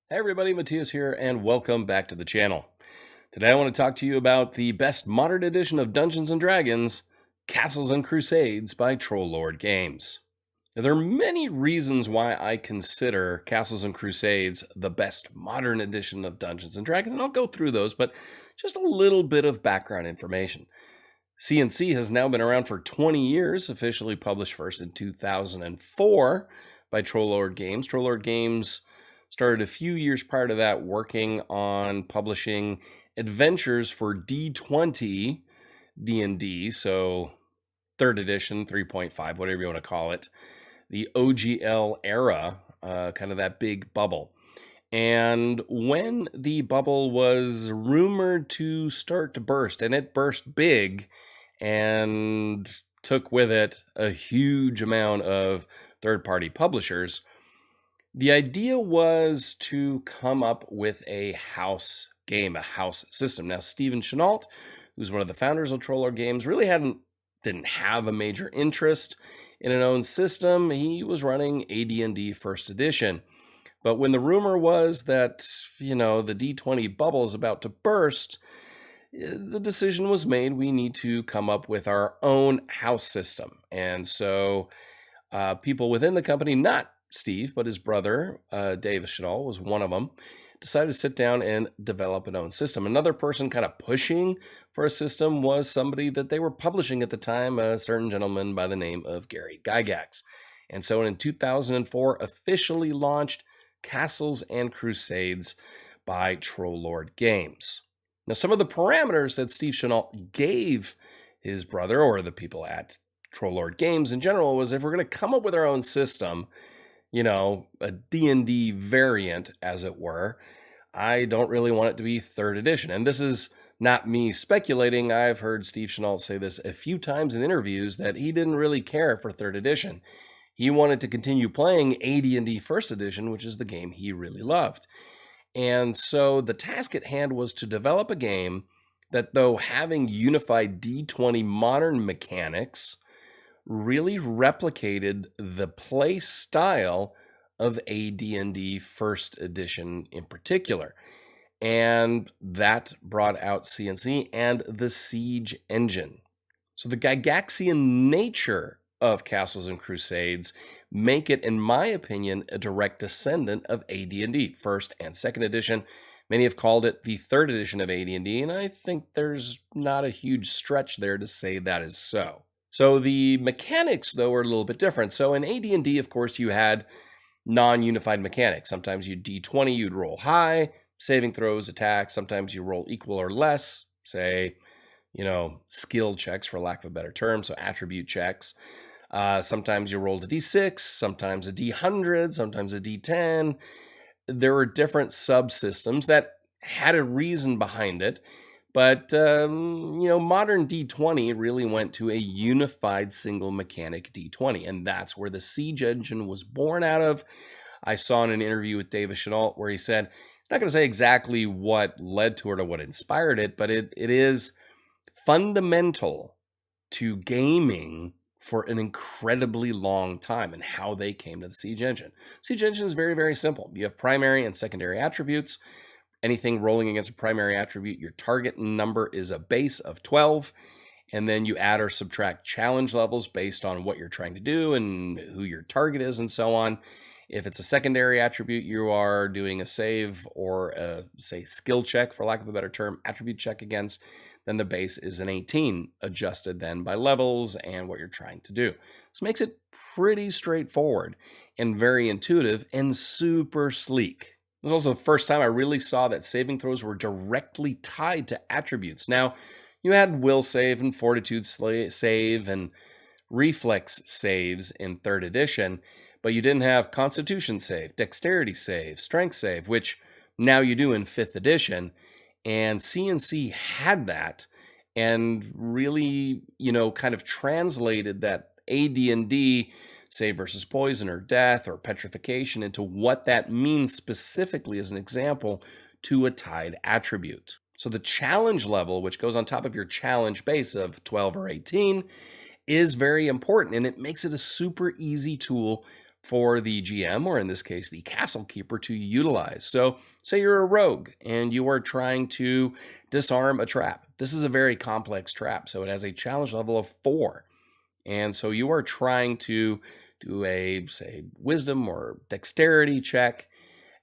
Hey everybody, Matthias here, and welcome back to the channel. Today I want to talk to you about the best modern edition of Dungeons & Dragons, Castles and Crusades by Troll Games. Now, there are many reasons why I consider Castles and Crusades the best modern edition of Dungeons & Dragons, and I'll go through those, but just a little bit of background information. C&C has now been around for 20 years, officially published first in 2004 by Troll Games. Troll Games started a few years prior to that working on publishing adventures for D20 D&D, so 3rd edition, 3.5, whatever you want to call it, the OGL era, kind of that big bubble. And when the bubble was rumored to start to burst, and it burst big and took with it a huge amount of third-party publishers, the idea was to come up with a house game, a house system. Now, Stephen Chenault, who's one of the founders of Troll Games, really didn't have a major interest in an own system. He was running AD&D First Edition. But when the rumor was that, the D20 bubble is about to burst, the decision was made we need to come up with our own house system. And so people within the company, not Steve, but his brother, Dave Chenault, was one of them, decided to sit down and develop an own system. Another person kind of pushing for a system was somebody that they were publishing at the time, a certain gentleman by the name of Gary Gygax. And so in 2004, officially launched Castles and Crusades by Troll Games. Now, some of the parameters that Steve Chenault gave his brother, or the people at Troll Games in general, was if we're going to come up with our own system, a D&D variant, as it were, I don't really want it to be 3rd edition. And this is not me speculating. I've heard Steve Chenault say this a few times in interviews that he didn't really care for 3rd edition. He wanted to continue playing AD&D First Edition, which is the game he really loved. And so the task at hand was to develop a game that, though having unified D20 modern mechanics, really replicated the play style of AD&D First Edition in particular. And that brought out C&C and the Siege engine. So the Gygaxian nature of Castles and Crusades make it, in my opinion, a direct descendant of AD&D, 1st and 2nd edition. Many have called it the 3rd edition of AD&D, and I think there's not a huge stretch there to say that is so. So the mechanics, though, are a little bit different. So in AD&D, of course, you had non-unified mechanics. Sometimes you D20, you'd roll high, saving throws, attacks. Sometimes you roll equal or less, say, skill checks, for lack of a better term, so attribute checks. Sometimes you rolled a D6, sometimes a D100, sometimes a D10. There were different subsystems that had a reason behind it. But, modern D20 really went to a unified single mechanic D20, and that's where the Siege engine was born out of. I saw in an interview with David Chenault where he said, he's not going to say exactly what led to it or what inspired it, but it is fundamental to gaming for an incredibly long time and how they came to the Siege engine. Siege engine is very, very simple. You have primary and secondary attributes. Anything rolling against a primary attribute, your target number is a base of 12, and then you add or subtract challenge levels based on what you're trying to do and who your target is and so on. If it's a secondary attribute, you are doing a save or a, say, skill check, for lack of a better term, attribute check against, then the base is an 18, adjusted then by levels and what you're trying to do. This makes it pretty straightforward and very intuitive and super sleek. It was also the first time I really saw that saving throws were directly tied to attributes. Now, you had will save and fortitude save and reflex saves in 3rd edition, but you didn't have constitution save, dexterity save, strength save, which now you do in 5th edition. And C&C had that and really, kind of translated that AD&D save versus poison or death or petrification into what that means specifically as an example to a tied attribute. So the challenge level, which goes on top of your challenge base of 12 or 18, is very important, and it makes it a super easy tool for the GM, or in this case, the castle keeper, to utilize. So, say you're a rogue and you are trying to disarm a trap. This is a very complex trap, so it has a challenge level of 4. And so you are trying to do a, say, wisdom or dexterity check,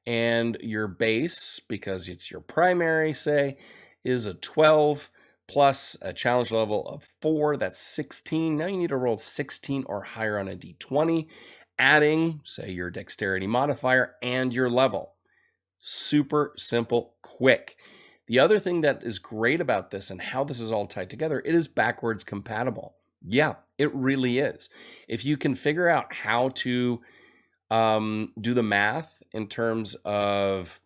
and your base, because it's your primary, say, is a 12 plus a challenge level of 4. That's 16. Now you need to roll 16 or higher on a d20, adding, say, your dexterity modifier and your level. Super simple, quick. The other thing that is great about this and how this is all tied together, it is backwards compatible. Yeah, it really is. If you can figure out how to do the math in terms of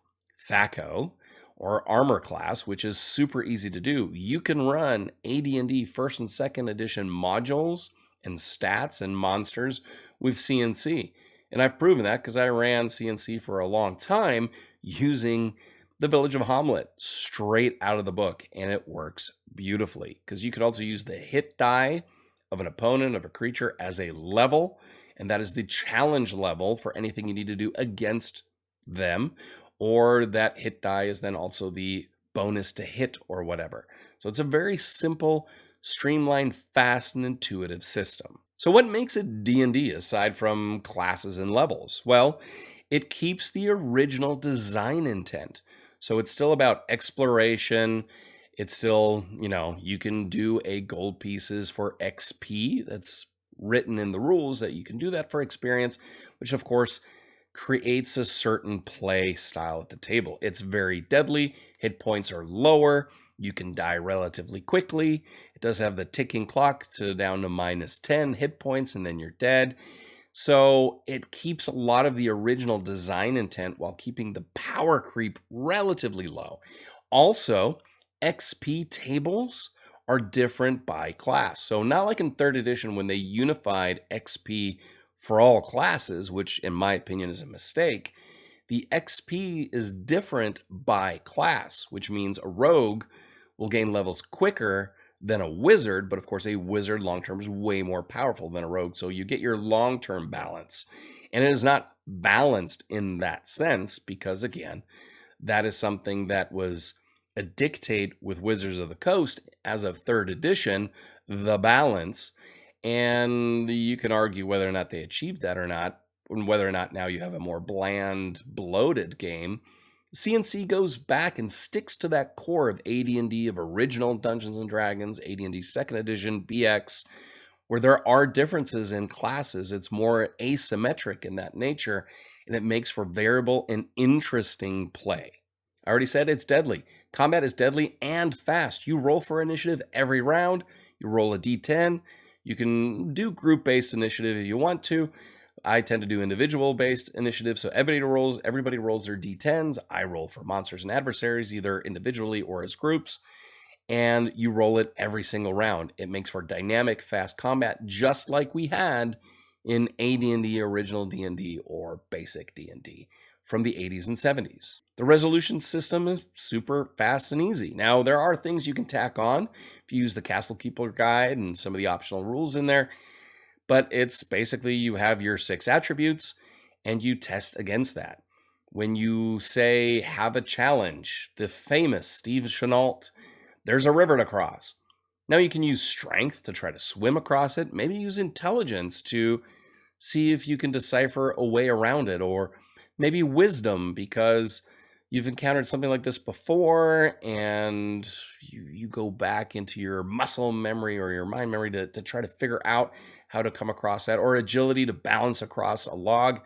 THACO or armor class, which is super easy to do, you can run AD&D first and second edition modules and stats and monsters with CNC. And I've proven that because I ran CNC for a long time using the Village of Hamlet straight out of the book, and it works beautifully because you could also use the hit die of an opponent, of a creature, as a level, and that is the challenge level for anything you need to do against them, or that hit die is then also the bonus to hit or whatever. So it's a very simple, streamlined, fast, and intuitive system. So what makes it D&D aside from classes and levels? Well, it keeps the original design intent. So it's still about exploration. It's still, you can do a gold pieces for XP. That's written in the rules that you can do that for experience, which of course creates a certain play style at the table. It's very deadly. Hit points are lower. You can die relatively quickly. It does have the ticking clock to down to -10 hit points, and then you're dead. So it keeps a lot of the original design intent while keeping the power creep relatively low. Also, XP tables are different by class. So not like in 3rd edition when they unified XP for all classes, which in my opinion is a mistake. The XP is different by class, which means a rogue will gain levels quicker than a wizard, but of course a wizard long-term is way more powerful than a rogue, so you get your long-term balance. And it is not balanced in that sense because, again, that is something that was a dictate with Wizards of the Coast as of 3rd edition, the balance, and you can argue whether or not they achieved that or not, and whether or not now you have a more bland, bloated game. CNC goes back and sticks to that core of AD&D, of original Dungeons & Dragons, AD&D 2nd edition, BX, where there are differences in classes. It's more asymmetric in that nature, and it makes for variable and interesting play. I already said it's deadly. Combat is deadly and fast. You roll for initiative every round. You roll a d10. You can do group-based initiative if you want to. I tend to do individual-based initiative, so everybody rolls their d10s. I roll for monsters and adversaries, either individually or as groups, and you roll it every single round. It makes for dynamic, fast combat, just like we had in AD&D, original D&D, or basic D&D from the 80s and 70s. The resolution system is super fast and easy. Now, there are things you can tack on if you use the Castle Keeper guide and some of the optional rules in there, but it's basically you have your 6 attributes and you test against that. When you say have a challenge, the famous Steve Chenault, there's a river to cross. Now you can use strength to try to swim across it, maybe use intelligence to see if you can decipher a way around it, or maybe wisdom because you've encountered something like this before and you go back into your muscle memory or your mind memory to try to figure out how to come across that, or agility to balance across a log.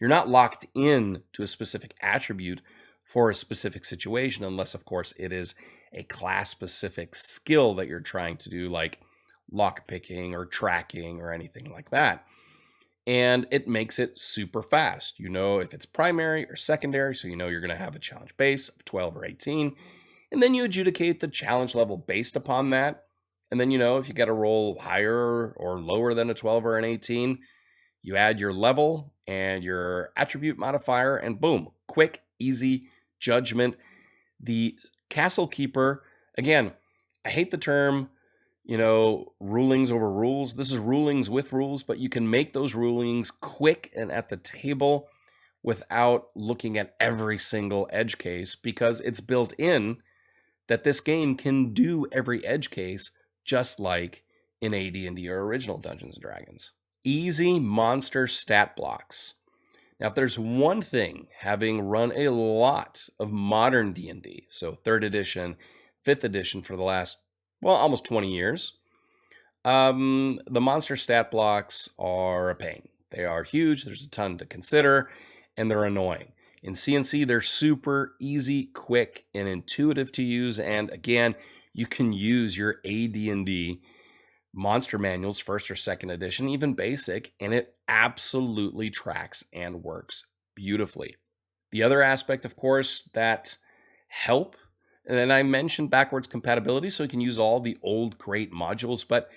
You're not locked in to a specific attribute for a specific situation, unless, of course, it is a class-specific skill that you're trying to do, like lockpicking or tracking or anything like that. And it makes it super fast. You know if it's primary or secondary, so you know you're going to have a challenge base of 12 or 18. And then you adjudicate the challenge level based upon that. And then, if you got to roll higher or lower than a 12 or an 18, you add your level and your attribute modifier, and boom, quick, easy judgment. The Castle Keeper, again, I hate the term rulings over rules. This is rulings with rules, but you can make those rulings quick and at the table without looking at every single edge case, because it's built in that this game can do every edge case just like in AD&D or original Dungeons & Dragons. Easy monster stat blocks. Now, if there's one thing, having run a lot of modern D&D, so 3rd edition, 5th edition for the last, almost 20 years, the monster stat blocks are a pain. They are huge, there's a ton to consider, and they're annoying. In CNC, they're super easy, quick, and intuitive to use, and again, you can use your AD&D monster manuals, 1st or 2nd edition, even basic, and it absolutely tracks and works beautifully. The other aspect, of course, that help, and then I mentioned backwards compatibility, so you can use all the old great modules, but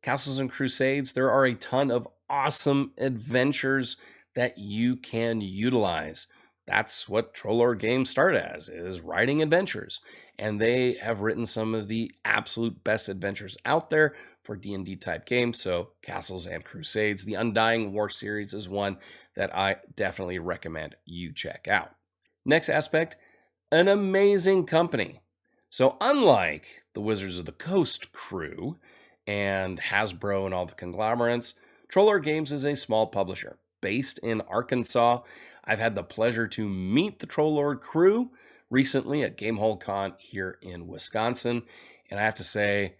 Castles and Crusades, there are a ton of awesome adventures that you can utilize. That's what Trollord games start as, is writing adventures. And they have written some of the absolute best adventures out there for D&D type games. So Castles and Crusades, the Undying War series is one that I definitely recommend you check out. Next aspect, an amazing company. So unlike the Wizards of the Coast crew and Hasbro and all the conglomerates, Trollord Games is a small publisher based in Arkansas. I've had the pleasure to meet the Trollord crew recently at Gamehole Con here in Wisconsin, and I have to say,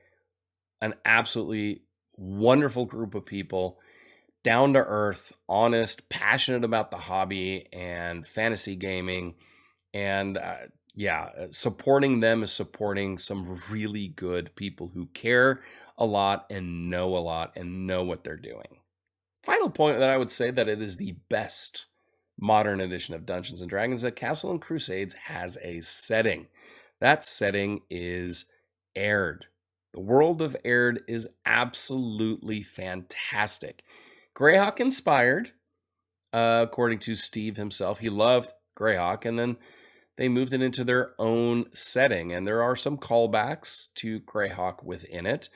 an absolutely wonderful group of people, down to earth, honest, passionate about the hobby and fantasy gaming, and supporting them is supporting some really good people who care a lot and know what they're doing. Final point that I would say that it is the best modern edition of Dungeons & Dragons that Castles and Crusades has a setting. That setting is Aihrde. The world of Aihrde is absolutely fantastic. Greyhawk inspired, according to Steve himself. He loved Greyhawk, and then they moved it into their own setting, and there are some callbacks to Greyhawk within it,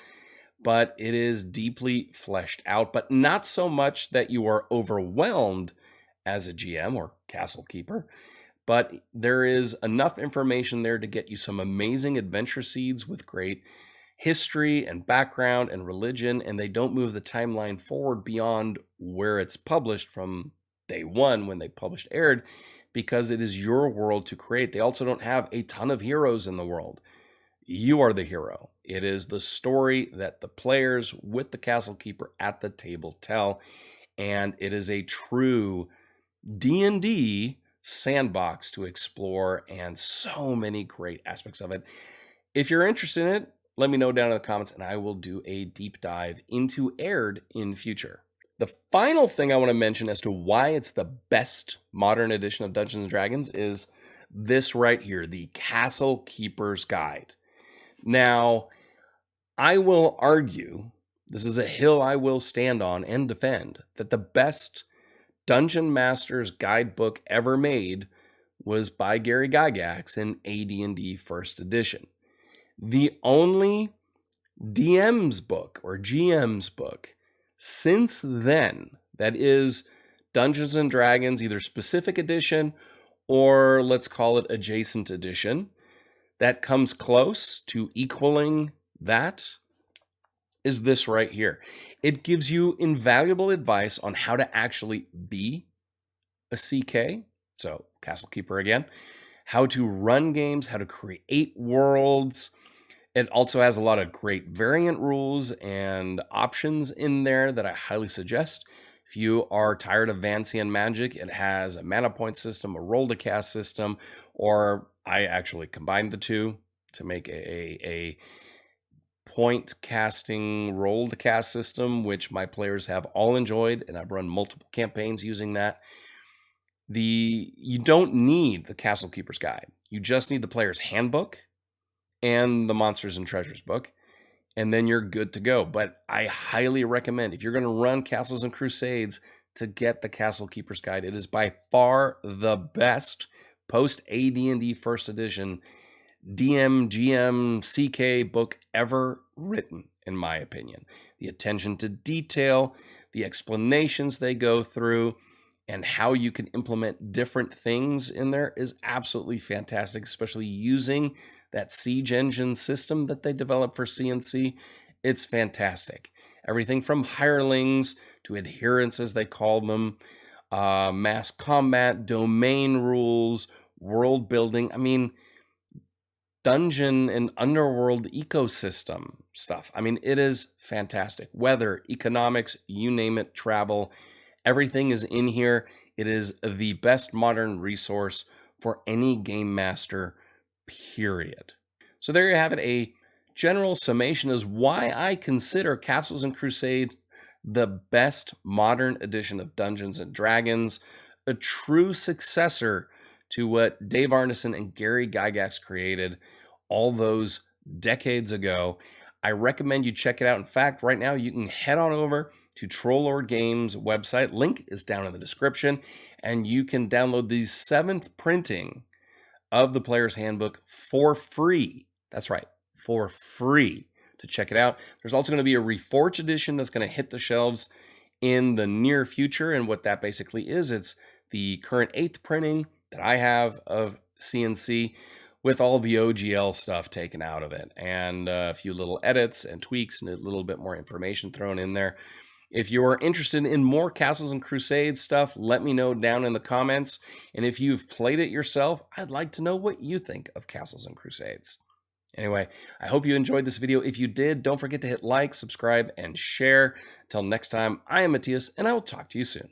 but it is deeply fleshed out, but not so much that you are overwhelmed as a GM or castle keeper, but there is enough information there to get you some amazing adventure seeds with great history and background and religion, and they don't move the timeline forward beyond where it's published from day one when they published Aihrde, because it is your world to create. They also don't have a ton of heroes in the world. You are the hero. It is the story that the players with the castle keeper at the table tell, and it is a true D&D sandbox to explore, and so many great aspects of it. If you're interested in it, let me know down in the comments, and I will do a deep dive into Aihrde in future. The final thing I want to mention as to why it's the best modern edition of Dungeons & Dragons is this right here, the Castle Keeper's Guide. Now, I will argue, this is a hill I will stand on and defend, that the best Dungeon Master's guidebook ever made was by Gary Gygax in AD&D 1st edition. The only DM's book or GM's book since then that is Dungeons & Dragons, either specific edition or let's call it adjacent edition, that comes close to equaling that is this right here. It gives you invaluable advice on how to actually be a CK, so Castle Keeper again, how to run games, how to create worlds. It also has a lot of great variant rules and options in there that I highly suggest. If you are tired of Vancian magic, it has a mana point system, a roll to cast system, or I actually combined the two to make a point casting roll to cast system, which my players have all enjoyed, and I've run multiple campaigns using that. You don't need the Castle Keeper's Guide. You just need the player's handbook and the Monsters and Treasures book, and then you're good to go. But I highly recommend, if you're going to run Castles and Crusades, to get the Castle Keeper's Guide. It is by far the best post AD&D 1st edition DM, GM, CK book ever written. in my opinion. The attention to detail, the explanations they go through, and how you can implement different things in there is absolutely fantastic, especially using that siege engine system that they developed for CNC. It's fantastic. Everything from hirelings to adherents, as they call them, mass combat, domain rules, world building. I mean, dungeon and underworld ecosystem stuff. I mean, it is fantastic. Weather, economics, you name it, travel, everything is in here. It is the best modern resource for any game master, period. So there you have it, a general summation as why I consider Castles and Crusades the best modern edition of Dungeons and Dragons, a true successor to what Dave Arneson and Gary Gygax created all those decades ago. I recommend you check it out. In fact, right now you can head on over to Troll Lord Games website. Link is down in the description, and you can download the 7th printing of the Player's Handbook for free. That's right, for free to check it out. There's also going to be a Reforged edition that's going to hit the shelves in the near future, and what that basically is, it's the current 8th printing that I have of CNC with all the OGL stuff taken out of it, and a few little edits and tweaks and a little bit more information thrown in there. If you're interested in more Castles and Crusades stuff, let me know down in the comments. And if you've played it yourself, I'd like to know what you think of Castles and Crusades. Anyway, I hope you enjoyed this video. If you did, don't forget to hit like, subscribe, and share. Until next time, I am Matthias, and I will talk to you soon.